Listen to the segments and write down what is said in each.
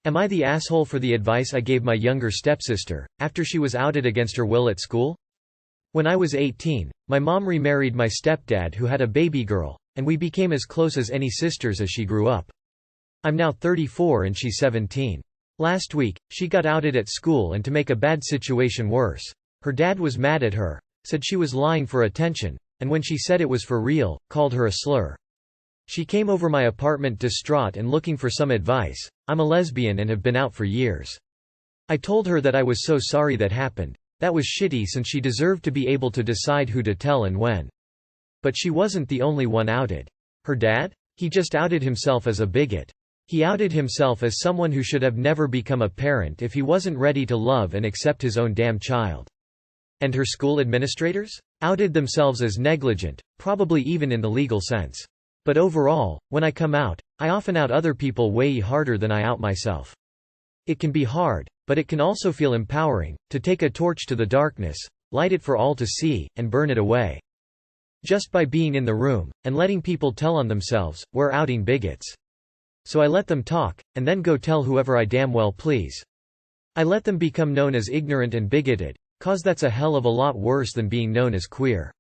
Am I the asshole for the advice I gave my younger stepsister, after she was outed against her will at school? When I was 18, my mom remarried my stepdad who had a baby girl, and we became as close as any sisters as she grew up. I'm now 34 and she's 17. Last week, she got outed at school, and to make a bad situation worse, her dad was mad at her, said she was lying for attention, and when she said it was for real, called her a slur. She came over my apartment distraught and looking for some advice. I'm a lesbian and have been out for years. I told her that I was so sorry that happened. That was shitty since she deserved to be able to decide who to tell and when. But she wasn't the only one outed. Her dad? He just outed himself as a bigot. He outed himself as someone who should have never become a parent if he wasn't ready to love and accept his own damn child. And her school administrators? Outed themselves as negligent, probably even in the legal sense. But overall, when I come out, I often out other people way harder than I out myself. It can be hard, but it can also feel empowering, to take a torch to the darkness, light it for all to see, and burn it away. Just by being in the room, and letting people tell on themselves, we're outing bigots. So I let them talk, and then go tell whoever I damn well please. I let them become known as ignorant and bigoted, 'cause that's a hell of a lot worse than being known as queer.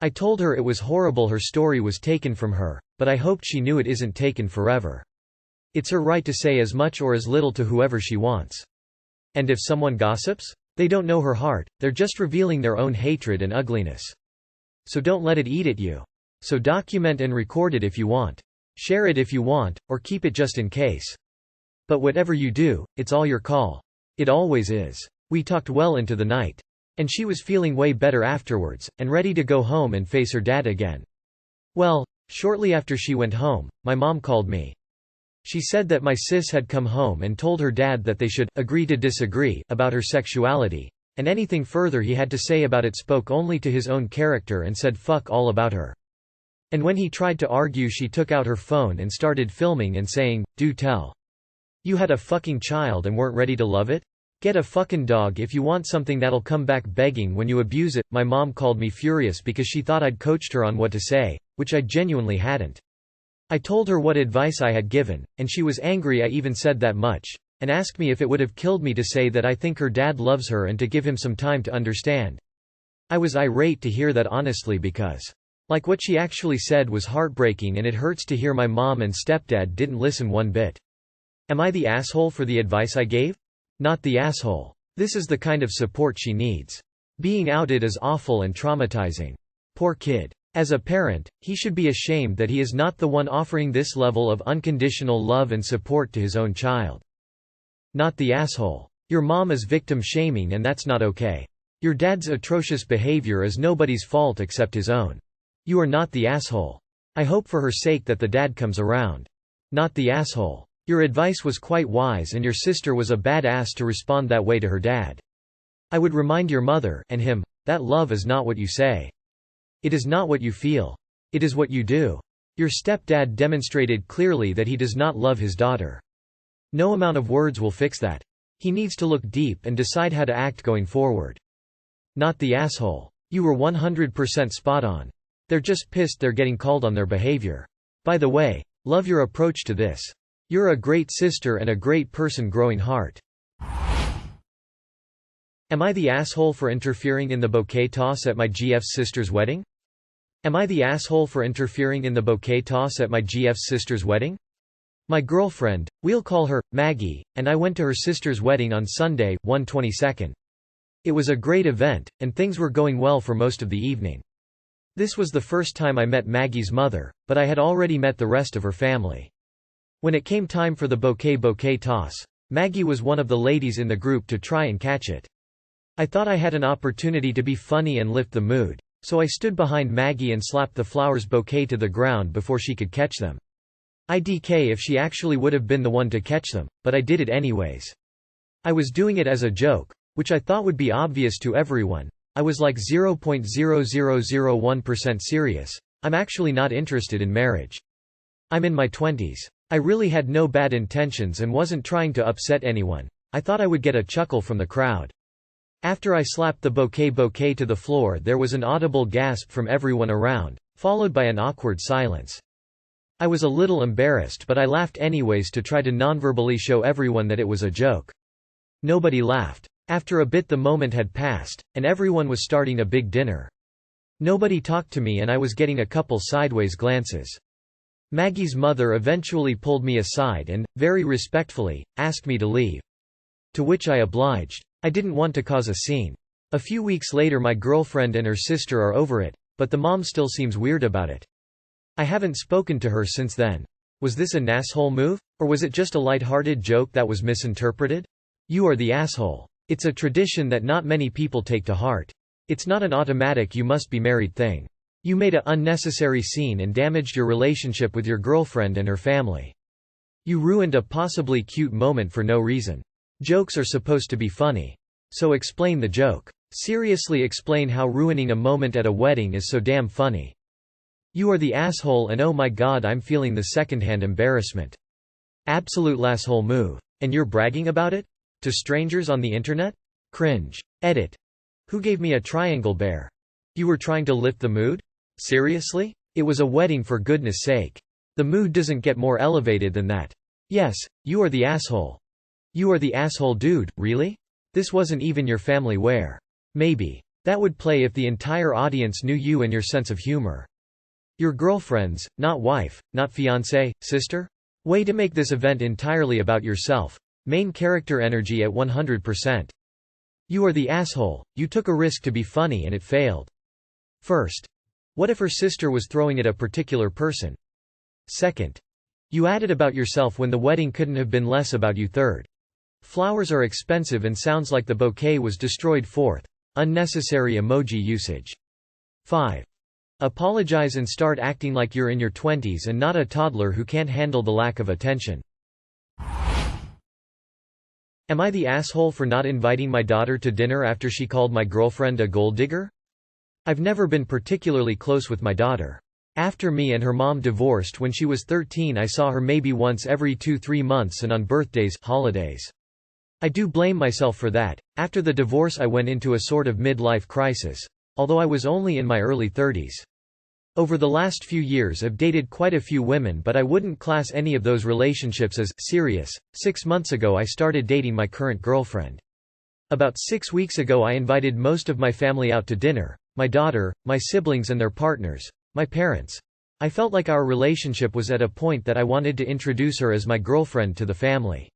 I told her it was horrible her story was taken from her, but I hoped she knew it isn't taken forever. It's her right to say as much or as little to whoever she wants. And if someone gossips? They don't know her heart, they're just revealing their own hatred and ugliness. So don't let it eat at you. So document and record it if you want. Share it if you want, or keep it just in case. But whatever you do, it's all your call. It always is. We talked well into the night. And she was feeling way better afterwards, and ready to go home and face her dad again. Well, shortly after she went home, my mom called me. She said that my sis had come home and told her dad that they should agree to disagree about her sexuality, and anything further he had to say about it spoke only to his own character and said fuck all about her. And when he tried to argue, she took out her phone and started filming and saying, "Do tell. You had a fucking child and weren't ready to love it? Get a fucking dog if you want something that'll come back begging when you abuse it." My mom called me furious because she thought I'd coached her on what to say, which I genuinely hadn't. I told her what advice I had given, and she was angry I even said that much, and asked me if it would have killed me to say that I think her dad loves her and to give him some time to understand. I was irate to hear that honestly because, like, what she actually said was heartbreaking, and it hurts to hear my mom and stepdad didn't listen one bit. Am I the asshole for the advice I gave? Not the asshole. This is the kind of support she needs. Being outed is awful and traumatizing. Poor kid. As a parent, he should be ashamed that he is not the one offering this level of unconditional love and support to his own child. Not the asshole. Your mom is victim shaming, and that's not okay. Your dad's atrocious behavior is nobody's fault except his own. You are not the asshole. I hope for her sake that the dad comes around. Not the asshole. Your advice was quite wise, and your sister was a badass to respond that way to her dad. I would remind your mother and him that love is not what you say. It is not what you feel. It is what you do. Your stepdad demonstrated clearly that he does not love his daughter. No amount of words will fix that. He needs to look deep and decide how to act going forward. Not the asshole. You were 100% spot on. They're just pissed they're getting called on their behavior. By the way, love your approach to this. You're a great sister and a great person growing heart. Am I the asshole for interfering in the bouquet toss at my GF's sister's wedding? Am I the asshole for interfering in the bouquet toss at my GF's sister's wedding? My girlfriend, we'll call her Maggie, and I went to her sister's wedding on Sunday, 1/22. It was a great event, and things were going well for most of the evening. This was the first time I met Maggie's mother, but I had already met the rest of her family. When it came time for the bouquet toss, Maggie was one of the ladies in the group to try and catch it. I thought I had an opportunity to be funny and lift the mood, so I stood behind Maggie and slapped the flowers bouquet to the ground before she could catch them. IDK if she actually would have been the one to catch them, but I did it anyways. I was doing it as a joke, which I thought would be obvious to everyone. I was like 0.0001% serious. I'm actually not interested in marriage. I'm in my 20s. I really had no bad intentions and wasn't trying to upset anyone. I thought I would get a chuckle from the crowd. After I slapped the bouquet to the floor, there was an audible gasp from everyone around, followed by an awkward silence. I was a little embarrassed, but I laughed anyways to try to nonverbally show everyone that it was a joke. Nobody laughed. After a bit the moment had passed, and everyone was starting a big dinner. Nobody talked to me and I was getting a couple sideways glances. Maggie's mother eventually pulled me aside and, very respectfully, asked me to leave. To which I obliged. I didn't want to cause a scene. A few weeks later my girlfriend and her sister are over it, but the mom still seems weird about it. I haven't spoken to her since then. Was this an asshole move? Or was it just a light-hearted joke that was misinterpreted? You are the asshole. It's a tradition that not many people take to heart. It's not an automatic you must be married thing. You made an unnecessary scene and damaged your relationship with your girlfriend and her family. You ruined a possibly cute moment for no reason. Jokes are supposed to be funny. So explain the joke. Seriously explain how ruining a moment at a wedding is so damn funny. You are the asshole and oh my god I'm feeling the secondhand embarrassment. Absolute lasshole move. And you're bragging about it? To strangers on the internet? Cringe. Edit. Who gave me a triangle bear? You were trying to lift the mood? Seriously? It was a wedding for goodness sake. The mood doesn't get more elevated than that. Yes, you are the asshole. You are the asshole dude, really? This wasn't even your family wear. Maybe. That would play if the entire audience knew you and your sense of humor. Your girlfriend's, not wife, not fiancé, sister? Way to make this event entirely about yourself. Main character energy at 100%. You are the asshole, you took a risk to be funny and it failed. First. What if her sister was throwing at a particular person? Second. You added about yourself when the wedding couldn't have been less about you. Third. Flowers are expensive and sounds like the bouquet was destroyed. Fourth. Unnecessary emoji usage. 5. Apologize and start acting like you're in your 20s and not a toddler who can't handle the lack of attention. Am I the asshole for not inviting my daughter to dinner after she called my girlfriend a gold digger? I've never been particularly close with my daughter. After me and her mom divorced when she was 13 I saw her maybe once every 2-3 months and on birthdays, holidays. I do blame myself for that. After the divorce I went into a sort of midlife crisis. Although I was only in my early 30s. Over the last few years I've dated quite a few women but I wouldn't class any of those relationships as serious. 6 months ago I started dating my current girlfriend. About 6 weeks ago I invited most of my family out to dinner, my daughter, my siblings and their partners, my parents. I felt like our relationship was at a point that I wanted to introduce her as my girlfriend to the family.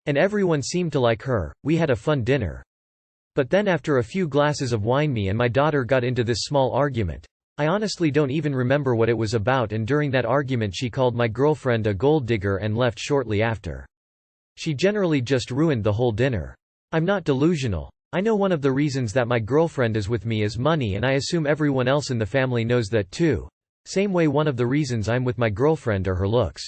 And everyone seemed to like her. We had a fun dinner. But then after a few glasses of wine me and my daughter got into this small argument. I honestly don't even remember what it was about and during that argument she called my girlfriend a gold digger and left shortly after. She generally just ruined the whole dinner. I'm not delusional. I know one of the reasons that my girlfriend is with me is money and I assume everyone else in the family knows that too. Same way one of the reasons I'm with my girlfriend are her looks.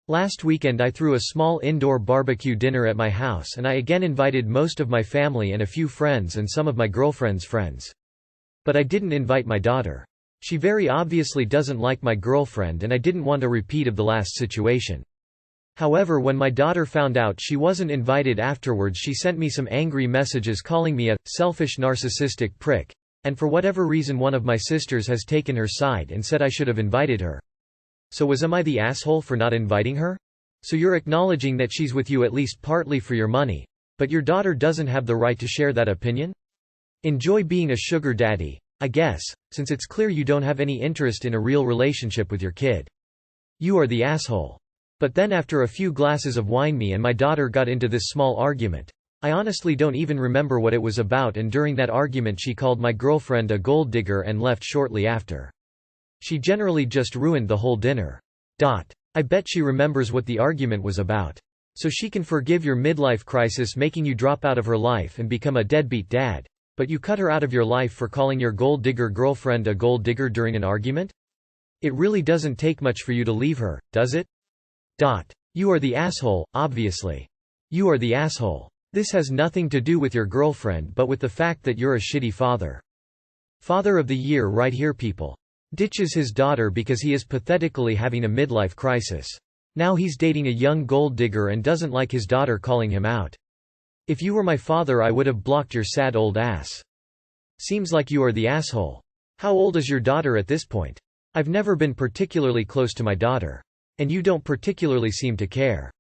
Last weekend I threw a small indoor barbecue dinner at my house and I again invited most of my family and a few friends and some of my girlfriend's friends. But I didn't invite my daughter. She very obviously doesn't like my girlfriend and I didn't want a repeat of the last situation. However, when my daughter found out she wasn't invited afterwards she sent me some angry messages calling me a selfish narcissistic prick, and for whatever reason one of my sisters has taken her side and said I should have invited her. So am I the asshole for not inviting her? So you're acknowledging that she's with you at least partly for your money, but your daughter doesn't have the right to share that opinion? Enjoy being a sugar daddy, I guess, since it's clear you don't have any interest in a real relationship with your kid. You are the asshole. But then after a few glasses of wine me and my daughter got into this small argument. I honestly don't even remember what it was about and during that argument she called my girlfriend a gold digger and left shortly after. She generally just ruined the whole dinner. I bet she remembers what the argument was about. So she can forgive your midlife crisis making you drop out of her life and become a deadbeat dad. But you cut her out of your life for calling your gold digger girlfriend a gold digger during an argument? It really doesn't take much for you to leave her, does it? You are the asshole, obviously. You are the asshole. This has nothing to do with your girlfriend but with the fact that you're a shitty father. Father of the year right here people. Ditches his daughter because he is pathetically having a midlife crisis. Now he's dating a young gold digger and doesn't like his daughter calling him out. If you were my father I would have blocked your sad old ass. Seems like you are the asshole. How old is your daughter at this point? I've never been particularly close to my daughter. And you don't particularly seem to care.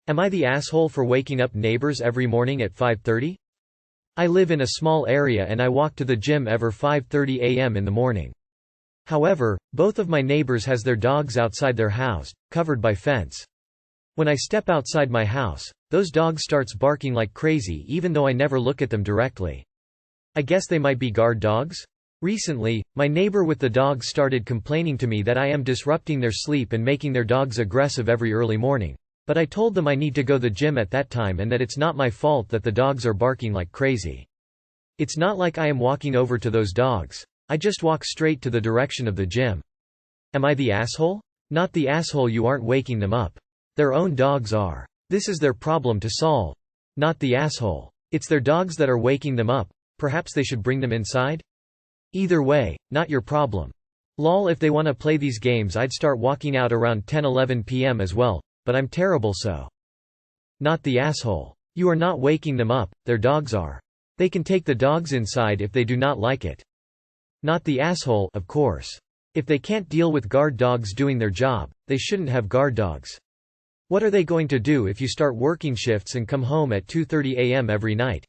Am I the asshole for waking up neighbors every morning at 5:30? I live in a small area and I walk to the gym every 5:30 a.m. in the morning. However, both of my neighbors has their dogs outside their house, covered by fence. When I step outside my house, those dogs starts barking like crazy even though I never look at them directly. I guess they might be guard dogs? Recently, my neighbor with the dogs started complaining to me that I am disrupting their sleep and making their dogs aggressive every early morning. But I told them I need to go to the gym at that time and that it's not my fault that the dogs are barking like crazy. It's not like I am walking over to those dogs. I just walk straight to the direction of the gym. Am I the asshole? Not the asshole, you aren't waking them up. Their own dogs are. This is their problem to solve. Not the asshole. It's their dogs that are waking them up. Perhaps they should bring them inside? Either way, not your problem. Lol, if they wanna play these games I'd start walking out around 10–11 p.m. as well, but I'm terrible so. Not the asshole. You are not waking them up, their dogs are. They can take the dogs inside if they do not like it. Not the asshole, of course. If they can't deal with guard dogs doing their job, they shouldn't have guard dogs. What are they going to do if you start working shifts and come home at 2:30 a.m. every night?